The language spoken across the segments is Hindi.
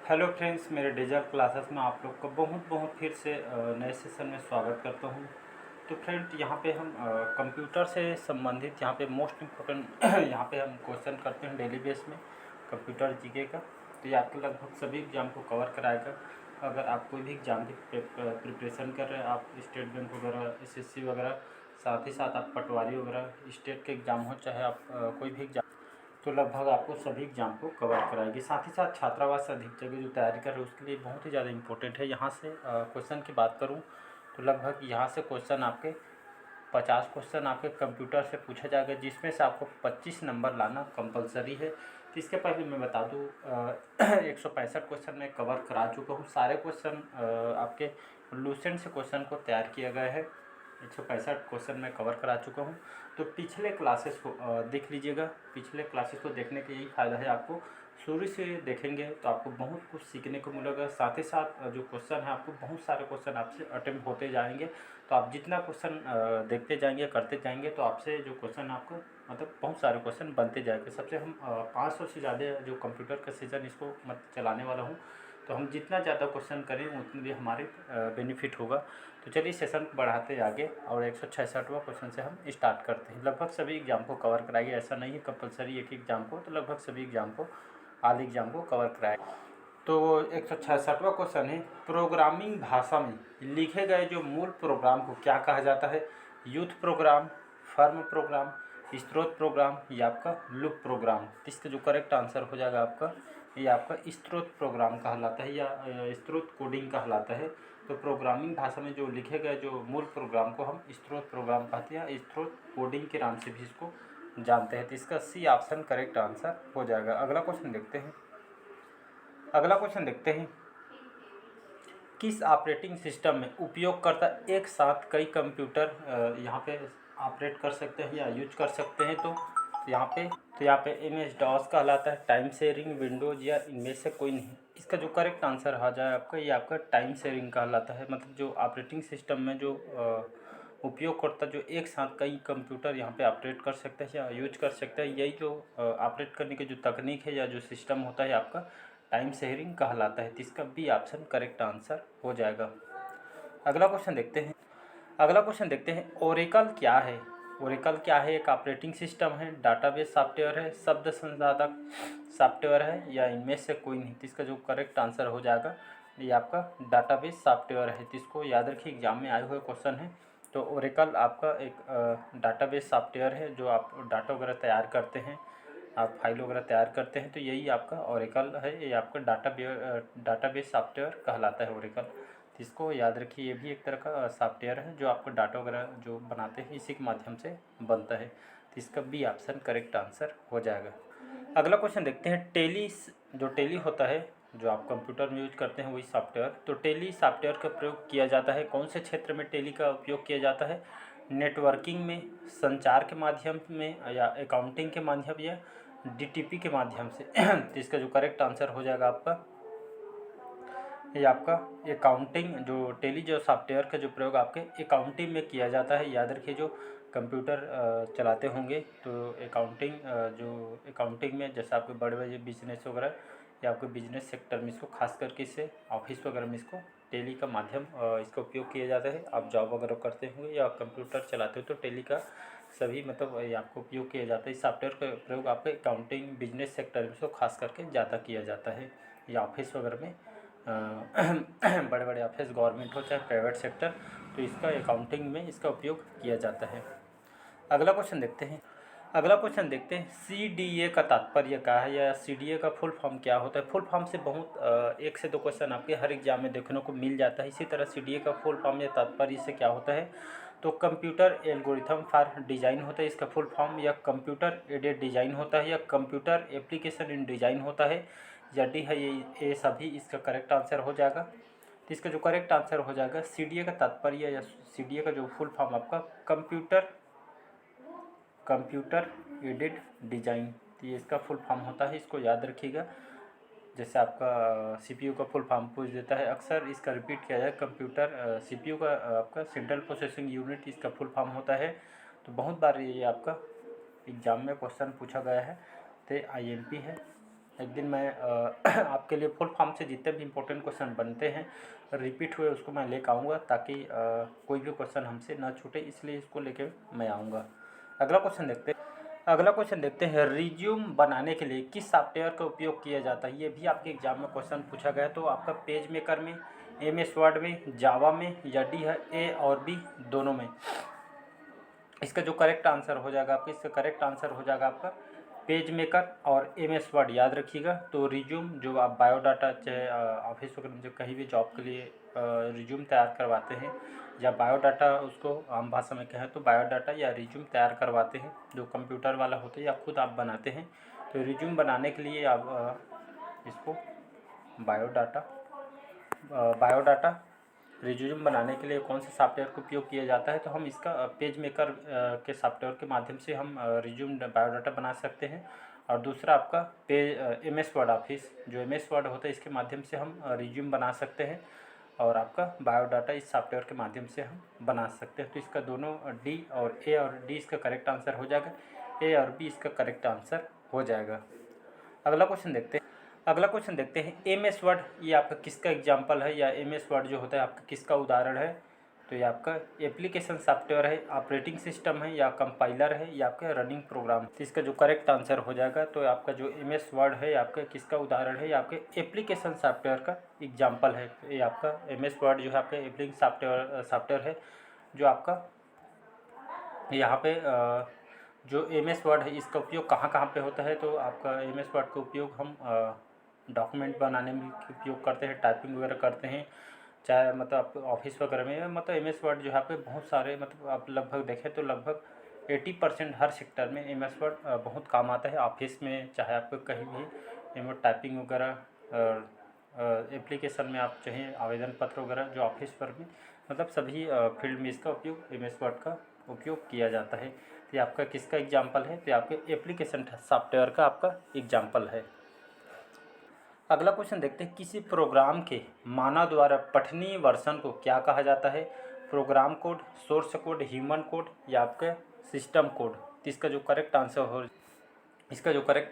हेलो फ्रेंड्स, मेरे डिजिटल क्लासेस में आप लोग का बहुत बहुत फिर से नए सेशन में स्वागत करता हूँ। तो फ्रेंड, यहाँ पे हम कंप्यूटर से संबंधित यहाँ पे मोस्ट इम्पोर्टेंट यहाँ पे हम क्वेश्चन करते हैं डेली बेस में कंप्यूटर जीके का। तो ये आपके लगभग सभी एग्जाम को कवर कराएगा। अगर आप कोई भी एग्जाम की प्रिपरेशन कर रहे हैं, आप स्टेट बैंक वगैरह, एसएससी वगैरह, साथ ही साथ आप पटवारी वगैरह स्टेट के एग्ज़ाम हो, चाहे आप कोई भी एग्जाम, तो लगभग आपको सभी एग्जाम को कवर कराएगी। साथ ही साथ छात्रावास अधीक्षक की जो तैयारी कर रहे हैं उसके लिए बहुत ही ज़्यादा इंपॉर्टेंट है। यहाँ से क्वेश्चन की बात करूँ तो लगभग यहाँ से क्वेश्चन आपके 50 क्वेश्चन आपके कंप्यूटर से पूछा जाएगा, जिसमें से आपको 25 नंबर लाना कंपलसरी है। तो इसके पहले मैं बता दूँ 165 क्वेश्चन मैं कवर करा चुका हूँ। सारे क्वेश्चन आपके लूसेंट से क्वेश्चन को तैयार किया गया है। 165 क्वेश्चन मैं कवर करा चुका हूँ। तो पिछले क्लासेस को देख लीजिएगा। पिछले क्लासेस को देखने का यही फ़ायदा है, आपको शुरू से देखेंगे तो आपको बहुत कुछ सीखने को मिलेगा। साथ ही साथ जो क्वेश्चन है, आपको बहुत सारे क्वेश्चन आपसे अटेम्प्ट होते जाएंगे। तो आप जितना क्वेश्चन देखते जाएंगे, करते जाएंगे, तो आपसे जो क्वेश्चन आपको मतलब बहुत सारे क्वेश्चन बनते जाएंगे। सबसे हम 500 से ज़्यादा जो कंप्यूटर का सीजन इसको चलाने वाला हूँ। तो हम जितना ज़्यादा क्वेश्चन करें उतनी भी हमारे बेनिफिट होगा। तो चलिए सेशन को बढ़ाते आगे और 166वां क्वेश्चन से हम स्टार्ट करते हैं। लगभग सभी एग्जाम को कवर कराएंगे, ऐसा नहीं है कंपलसरी एक एग्जाम को, तो लगभग सभी एग्जाम को, आल एग्जाम को कवर कराएंगे। तो 166वां क्वेश्चन है, प्रोग्रामिंग भाषा में लिखे गए जो मूल प्रोग्राम को क्या कहा जाता है? यूथ प्रोग्राम, फर्म प्रोग्राम, स्रोत प्रोग्राम या आपका लूप प्रोग्राम? इसका जो करेक्ट आंसर हो जाएगा आपका, ये आपका स्रोत प्रोग्राम कहलाता है या स्रोत कोडिंग कहलाता है। तो प्रोग्रामिंग भाषा में जो लिखे गए जो मूल प्रोग्राम को हम स्रोत प्रोग्राम कहते हैं, स्रोत कोडिंग के नाम से भी इसको जानते हैं। तो इसका सी ऑप्शन करेक्ट आंसर हो जाएगा। अगला क्वेश्चन देखते हैं। अगला क्वेश्चन देखते हैं, किस ऑपरेटिंग सिस्टम में उपयोगकर्ता एक साथ कई कंप्यूटर यहाँ पे ऑपरेट कर सकते हैं या यूज कर सकते हैं? यहाँ पे MS DOS कहलाता है, टाइम शेयरिंग, विंडोज या इनमें से कोई नहीं? इसका जो करेक्ट आंसर आ जाए आपका, ये आपका टाइम शेयरिंग कहलाता है। मतलब जो ऑपरेटिंग सिस्टम में जो उपयोगकर्ता जो एक साथ कई कंप्यूटर यहाँ पे ऑपरेट कर सकते हैं या यूज कर सकते हैं, यही जो ऑपरेट करने की जो तकनीक है या जो सिस्टम होता है आपका टाइम शेयरिंग कहलाता है। तो इसका बी ऑप्शन करेक्ट आंसर हो जाएगा। अगला क्वेश्चन देखते हैं। अगला क्वेश्चन देखते हैं, ओरेकल क्या है? ओरेकल क्या है? एक ऑपरेटिंग सिस्टम है, डाटाबेस सॉफ्टवेयर है, शब्द संसाधक सॉफ्टवेयर है या इनमें से कोई नहीं? तो इसका जो करेक्ट आंसर हो जाएगा, ये आपका डाटाबेस सॉफ्टवेयर है। तो इसको याद रखिए, एग्जाम में आए हुए क्वेश्चन है। तो ओरेकल आपका एक डाटाबेस सॉफ्टवेयर है, जो आप डाटा वगैरह तैयार करते हैं, आप फाइल वगैरह तैयार करते हैं, तो यही आपका ओरेकल है। ये आपका डाटाबेस सॉफ्टवेयर कहलाता है ओरेकल। तो इसको याद रखिए, ये भी एक तरह का सॉफ्टवेयर है जो आपको डाटा वगैरह जो बनाते हैं इसी के माध्यम से बनता है। तो इसका बी ऑप्शन करेक्ट आंसर हो जाएगा। अगला क्वेश्चन देखते हैं, जो टेली होता है, जो आप कंप्यूटर में यूज करते हैं वही सॉफ्टवेयर। तो टेली सॉफ्टवेयर का प्रयोग किया जाता है कौन से क्षेत्र में? टेली का उपयोग किया जाता है नेटवर्किंग में, संचार के माध्यम में या अकाउंटिंग के माध्यम या DTP के माध्यम से? तो इसका जो करेक्ट आंसर हो जाएगा आपका, ये आपका अकाउंटिंग, जो टेली जो सॉफ्टवेयर का जो प्रयोग आपके अकाउंटिंग में किया जाता है। याद रखिए, जो कंप्यूटर चलाते होंगे तो जो अकाउंटिंग में, जैसे आपके बड़े बड़े बिजनेस वगैरह या आपके बिजनेस सेक्टर में, इसको खास करके इससे ऑफिस वगैरह में इसको टेली का माध्यम इसका उपयोग किया जाता है। आप जॉब वगैरह करते होंगे या कंप्यूटर चलाते हो तो टेली का सभी मतलब ये आपको उपयोग किया जाता है। इस सॉफ्टवेयर का प्रयोग आपके अकाउंटिंग बिजनेस सेक्टर में इसको खास करके ज़्यादा किया जाता है, या ऑफिस वगैरह में बड़े बड़े ऑफिस, गवर्नमेंट हो चाहे प्राइवेट सेक्टर, तो इसका अकाउंटिंग में इसका उपयोग किया जाता है। अगला क्वेश्चन देखते हैं। अगला क्वेश्चन देखते हैं, CDA का तात्पर्य क्या है या CDA का फुल फॉर्म क्या होता है? फुल फॉर्म से बहुत 1 से 2 क्वेश्चन आपके हर एग्जाम में देखने को मिल जाता है। इसी तरह CDA का फुल फॉर्म या तात्पर्य से क्या होता है? तो कंप्यूटर एल्गोरिथम फॉर डिज़ाइन होता है इसका फुल फॉर्म, या कंप्यूटर एडेड डिज़ाइन होता है, या कंप्यूटर एप्लीकेशन इन डिज़ाइन होता है, या डी है ये सभी? इसका करेक्ट आंसर हो जाएगा। तो इसका जो करेक्ट आंसर हो जाएगा, CDA का तात्पर्य या CDA का जो फुल फॉर्म आपका कंप्यूटर एडेड डिज़ाइन, तो ये इसका फुल फॉर्म होता है। इसको याद रखिएगा। जैसे आपका CPU का फुल फॉर्म पूछ देता है, अक्सर इसका रिपीट किया जाए। CPU का आपका सेंट्रल प्रोसेसिंग यूनिट इसका फुल फॉर्म होता है। तो बहुत बार ये आपका एग्जाम में क्वेश्चन पूछा गया है। तो IMP है। एक दिन मैं आपके लिए फुल फॉर्म से जितने भी इम्पोर्टेंट क्वेश्चन बनते हैं रिपीट हुए उसको मैं लेकर आऊँगा, ताकि कोई भी क्वेश्चन हमसे ना छूटे, इसलिए इसको लेके मैं आऊँगा। अगला क्वेश्चन देखते हैं, रिज्यूम बनाने के लिए किस सॉफ्टवेयर का उपयोग किया जाता है। ये भी आपके एग्जाम में क्वेश्चन पूछा गया है। तो आपका पेज मेकर में, MS वर्ड में, जावा में, या डी है ए और बी दोनों में। इसका जो करेक्ट आंसर हो जाएगा आपका पेज मेकर और MS वर्ड, याद रखिएगा। तो रिज्यूम जो आप बायोडाटा, चाहे ऑफिस वगैरह में जो कहीं भी जॉब के लिए रिज्यूम तैयार करवाते हैं, या बायोडाटा उसको आम भाषा में कहें तो बायोडाटा या रिज्यूम तैयार करवाते हैं, जो कंप्यूटर वाला होता है या खुद आप बनाते हैं। तो रिज्यूम बनाने के लिए आप इसको बायोडाटा रिज्यूम बनाने के लिए कौन से सॉफ्टवेयर का उपयोग किया जाता है। तो हम इसका पेज मेकर के सॉफ्टवेयर के माध्यम से हम रिज्यूम बायोडाटा बना सकते हैं। और दूसरा आपका MS वर्ड ऑफिस, जो MS वर्ड होता है, इसके माध्यम से हम रिज्यूम बना सकते हैं, और आपका बायोडाटा इस सॉफ्टवेयर के माध्यम से हम बना सकते हैं। तो इसका दोनों डी और ए और डी इसका करेक्ट आंसर हो जाएगा, ए और बी इसका करेक्ट आंसर हो जाएगा। अगला क्वेश्चन देखते हैं, MS वर्ड ये आपका किसका एग्जाम्पल है, या MS वर्ड जो होता है आपका किसका उदाहरण है। तो ये आपका एप्लीकेशन सॉफ्टवेयर है, ऑपरेटिंग सिस्टम है, या कंपाइलर है, या आपका रनिंग प्रोग्राम। तो इसका जो करेक्ट आंसर हो जाएगा, तो आपका जो MS वर्ड है आपका किसका उदाहरण है, या आपके एप्लीकेशन सॉफ्टवेयर का एग्जाम्पल है। तो ये आपका MS वर्ड जो है आपका एप्लीकेशन सॉफ्टवेयर है, जो आपका यहाँ पे जो MS वर्ड है इसका उपयोग कहाँ कहाँ पे होता है। तो आपका MS वर्ड का उपयोग हम डॉक्यूमेंट बनाने में उपयोग करते हैं, टाइपिंग वगैरह करते हैं, चाहे मतलब आप ऑफिस वगैरह में, मतलब MS वर्ड जो है पे बहुत सारे, मतलब आप लगभग देखें तो लगभग 80% हर सेक्टर में MS वर्ड बहुत काम आता है। ऑफिस में, चाहे आपको कहीं भी टाइपिंग वगैरह एप्लीकेशन में आप चाहें आवेदन पत्र वगैरह जो ऑफिस पर भी, मतलब सभी फील्ड में इसका उपयोग MS वर्ड का उपयोग किया जाता है। तो ये आपका किसका एग्जाम्पल है, तो आपके एप्लीकेशन सॉफ्टवेयर का आपका एग्जाम्पल है। अगला क्वेश्चन देखते हैं, किसी प्रोग्राम के मानव द्वारा पठनीय वर्जन को क्या कहा जाता है। Program code, source code, human code, या आपका सिस्टम कोड। तो इसका जो करेक्ट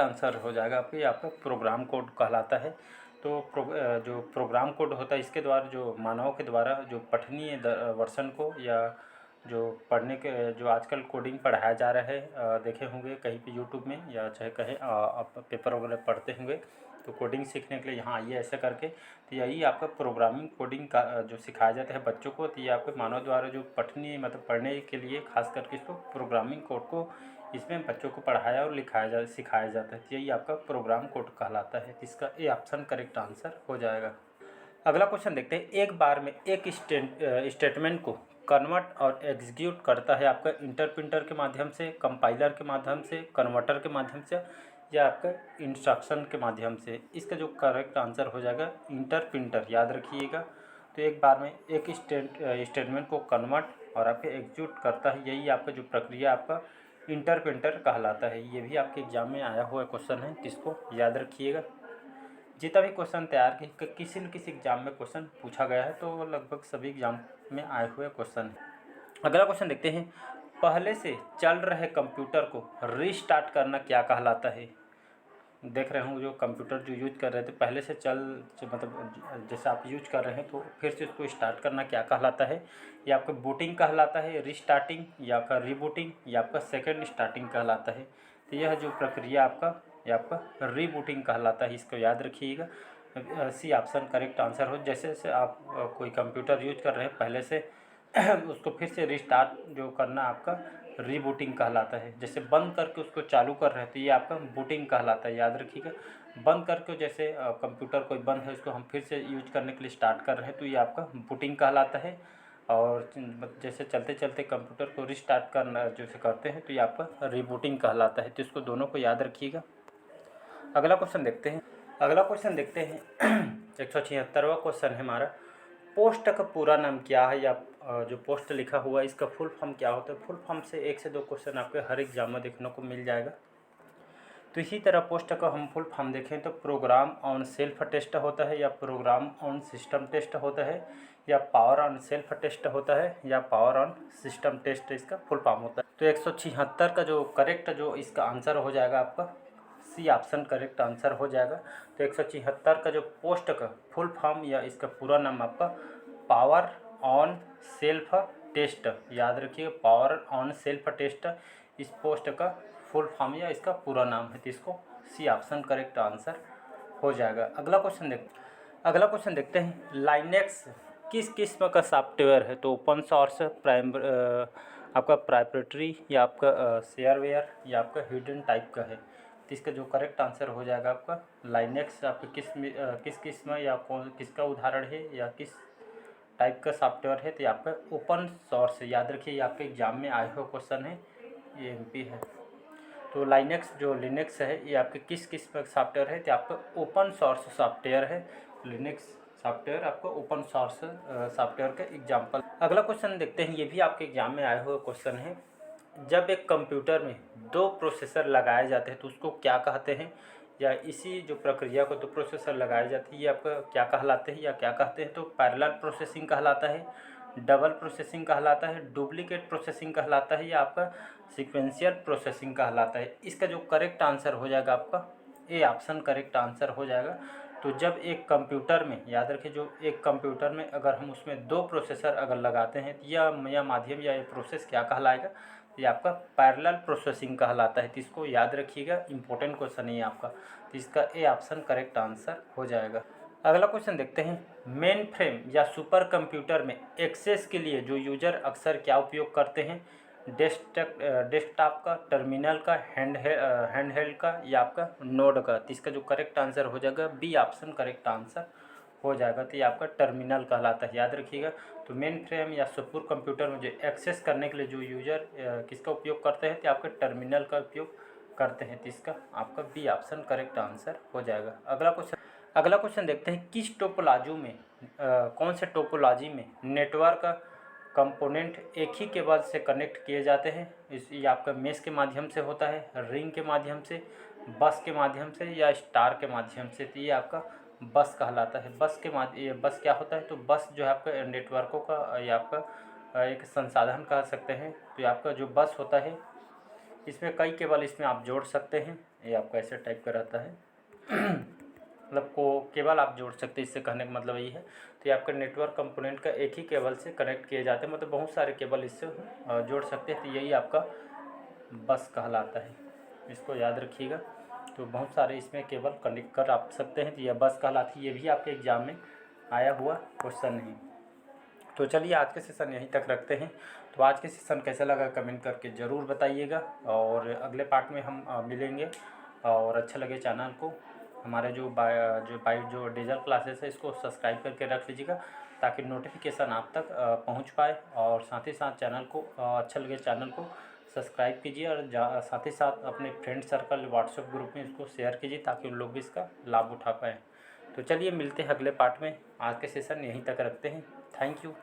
आंसर हो जाएगा आपका प्रोग्राम कोड कहलाता है। तो जो प्रोग्राम कोड होता है इसके द्वारा जो मानव के द्वारा जो पठनीय वर्जन को, या जो पढ़ने के जो आजकल कोडिंग पढ़ाया जा रहा है, देखे होंगे कहीं पे यूट्यूब में, या चाहे कहीं आप पेपर वगैरह पढ़ते होंगे, तो कोडिंग सीखने के लिए यहाँ आइए ऐसे करके। तो यही आपका प्रोग्रामिंग कोडिंग का जो सिखाया जाता है बच्चों को। तो ये आपके मानव द्वारा जो पठनीय मतलब पढ़ने के लिए खास करके इसको प्रोग्रामिंग कोड को इसमें बच्चों को पढ़ाया और सिखाया जाता है। तो यही आपका प्रोग्राम कोड कहलाता है। इसका ए ऑप्शन करेक्ट आंसर हो जाएगा। अगला क्वेश्चन देखते हैं, एक बार में एक स्टेटमेंट को कन्वर्ट और एग्जीक्यूट करता है आपका इंटरप्रिटर के माध्यम से, कंपाइलर के माध्यम से, कन्वर्टर के माध्यम से, या आपका इंस्ट्रक्शन के माध्यम से। इसका जो करेक्ट आंसर हो जाएगा इंटरप्रिटर, याद रखिएगा। तो एक बार में एक स्टेटमेंट को कन्वर्ट और आपके एग्जीक्यूट करता है, यही आपका जो प्रक्रिया आपका इंटरप्रिटर कहलाता है। ये भी आपके एग्जाम में आया हुआ क्वेश्चन है, जिसको याद रखिएगा। जितना भी क्वेश्चन तैयार किसी न किसी एग्जाम में क्वेश्चन पूछा गया है, तो लगभग सभी एग्जाम में आए हुए क्वेश्चन है। अगला क्वेश्चन देखते हैं, पहले से चल रहे कंप्यूटर को रीस्टार्ट करना क्या कहलाता है। देख रहे होंगे जो कंप्यूटर जो यूज कर रहे थे पहले से मतलब जैसे आप यूज कर रहे हैं, तो फिर से उसको स्टार्ट करना क्या कहलाता है। या आपका बूटिंग कहलाता है, रीस्टार्टिंग, या आपका रीबूटिंग, या आपका सेकंड स्टार्टिंग कहलाता है। तो यह जो प्रक्रिया ये आपका रीबूटिंग कहलाता है, इसको याद रखिएगा। सी ऑप्शन करेक्ट आंसर हो। जैसे जैसे आप कोई कंप्यूटर यूज कर रहे हैं पहले से उसको फिर से रिस्टार्ट जो करना आपका रीबूटिंग कहलाता है। जैसे बंद करके उसको चालू कर रहे हैं तो ये आपका बूटिंग कहलाता है, याद रखिएगा। बंद करके जैसे कंप्यूटर कोई बंद है उसको हम फिर से यूज करने के लिए स्टार्ट कर रहे हैं, तो ये आपका बूटिंग कहलाता है। और जैसे चलते चलते कंप्यूटर को रिस्टार्ट करना जैसे करते हैं, तो ये आपका रीबूटिंग कहलाता है। तो इसको दोनों को याद रखिएगा। अगला क्वेश्चन देखते हैं 176वां क्वेश्चन है हमारा, पोस्ट का पूरा नाम क्या है, या जो पोस्ट लिखा हुआ है इसका फुल फॉर्म क्या होता है। फुल फॉर्म से 1 से 2 क्वेश्चन आपके हर एग्जाम में देखने को मिल जाएगा। तो इसी तरह पोस्ट का हम फुल फॉर्म देखें तो प्रोग्राम ऑन सेल्फ टेस्ट होता है, या प्रोग्राम ऑन सिस्टम टेस्ट होता है, या पावर ऑन सेल्फ टेस्ट होता है, या पावर ऑन सिस्टम टेस्ट इसका फुल फॉर्म होता है। तो 176 का जो करेक्ट जो इसका आंसर हो जाएगा आपका सी ऑप्शन करेक्ट आंसर हो जाएगा। तो 176 का जो पोस्ट का फुल फॉर्म या इसका पूरा नाम आपका पावर ऑन सेल्फ टेस्ट, याद रखिएगा पावर ऑन सेल्फ टेस्ट इस पोस्ट का फुल फॉर्म या इसका पूरा नाम है। तो इसको सी ऑप्शन करेक्ट आंसर हो जाएगा। अगला क्वेश्चन देखते हैं, लाइनेक्स किस किस्म का सॉफ्टवेयर है? तो ओपन सोर्स, आपका प्राइप्रेटरी या आपका शेयरवेयर या आपका हिडन टाइप का है। तो इसका जो करेक्ट आंसर हो जाएगा आपका लाइनेक्स आपका किस किस्म या कौन किसका उदाहरण है या किस टाइप का सॉफ्टवेयर है? तो आपका ओपन सोर्स, याद रखिए ये आपके एग्जाम में आया हुआ क्वेश्चन है, ये एमपी है। तो लाइनेक्स जो लिनक्स है ये आपके किस किस्म का सॉफ्टवेयर है? तो आपका ओपन सोर्स सॉफ्टवेयर है। लिनक्स सॉफ्टवेयर आपका ओपन सोर्स सॉफ्टवेयर का एग्जाम्पल। अगला क्वेश्चन देखते हैं, ये भी आपके एग्जाम में आया हुआ क्वेश्चन है। जब एक कंप्यूटर में दो प्रोसेसर लगाए जाते हैं तो उसको क्या कहते हैं? या इसी जो प्रक्रिया को दो प्रोसेसर लगाए जाते हैं ये आपका क्या कहलाते हैं या क्या कहते हैं? तो पैरेलल प्रोसेसिंग कहलाता है, डबल प्रोसेसिंग कहलाता है, डुप्लीकेट प्रोसेसिंग कहलाता है या आपका सीक्वेंशियल प्रोसेसिंग कहलाता है। इसका जो करेक्ट आंसर हो जाएगा आपका ए ऑप्शन करेक्ट आंसर हो जाएगा। तो जब एक कंप्यूटर में, याद रखिए जो एक कंप्यूटर में अगर हम उसमें दो प्रोसेसर अगर लगाते हैं तो यह माध्यम या ये प्रोसेस क्या कहलाएगा? ये आपका पैरेलल प्रोसेसिंग कहलाता है। तो इसको याद रखिएगा, इंपॉर्टेंट क्वेश्चन है आपका। तो इसका ए ऑप्शन करेक्ट आंसर हो जाएगा। अगला क्वेश्चन देखते हैं, मेन फ्रेम या सुपर कंप्यूटर में एक्सेस के लिए जो यूजर अक्सर क्या उपयोग करते हैं? डेस्कटॉप का, टर्मिनल का, हैंडहेल्ड का या आपका नोड का? तो इसका जो करेक्ट आंसर हो जाएगा बी ऑप्शन करेक्ट आंसर हो जाएगा। तो ये आपका टर्मिनल कहलाता है, याद रखिएगा। तो मेन फ्रेम या सुपर कंप्यूटर में जो एक्सेस करने के लिए जो यूजर किसका उपयोग करते हैं? तो आपके टर्मिनल का उपयोग करते हैं। तो इसका आपका बी ऑप्शन करेक्ट आंसर हो जाएगा। अगला क्वेश्चन देखते हैं, किस टोपोलॉजी में कौन से टोपोलॉजी में नेटवर्क कंपोनेंट एक ही केबल से कनेक्ट किए जाते हैं? ये आपका मेश के माध्यम से होता है, रिंग के माध्यम से, बस के माध्यम से या स्टार के माध्यम से? तो ये आपका बस कहलाता है। ये बस क्या होता है? तो बस जो है आपका नेटवर्कों का ये आपका एक संसाधन कह सकते हैं। तो ये आपका जो बस होता है इसमें कई केबल इसमें आप जोड़ सकते हैं। ये आपका ऐसे टाइप का रहता है मतलब को केबल आप जोड़ सकते हैं, इससे कहने का मतलब यही है। तो ये आपका नेटवर्क कंपोनेंट का एक ही केबल से कनेक्ट किए जाते हैं, मतलब बहुत सारे केबल इससे जोड़ सकते हैं। तो यही आपका बस कहलाता है, इसको याद रखिएगा। तो बहुत सारे इसमें केबल कनेक्ट कर आप सकते हैं, तो यह बस कहलाती है। ये भी आपके एग्जाम में आया हुआ क्वेश्चन है। तो चलिए आज के सेशन यहीं तक रखते हैं। तो आज के सेशन कैसा लगा कमेंट करके ज़रूर बताइएगा, और अगले पार्ट में हम मिलेंगे। और अच्छा लगे चैनल को, हमारे जो डिजिटल क्लासेस है इसको सब्सक्राइब करके रख लीजिएगा ताकि नोटिफिकेशन आप तक पहुंच पाए। और साथ ही साथ चैनल को अच्छा लगे चैनल को सब्सक्राइब कीजिए, और साथ ही साथ अपने फ्रेंड सर्कल व्हाट्सएप ग्रुप में इसको शेयर कीजिए ताकि उन लोग भी इसका लाभ उठा पाएँ। तो चलिए मिलते हैं अगले पार्ट में। आज के सेशन यहीं तक रखते हैं। Thank you.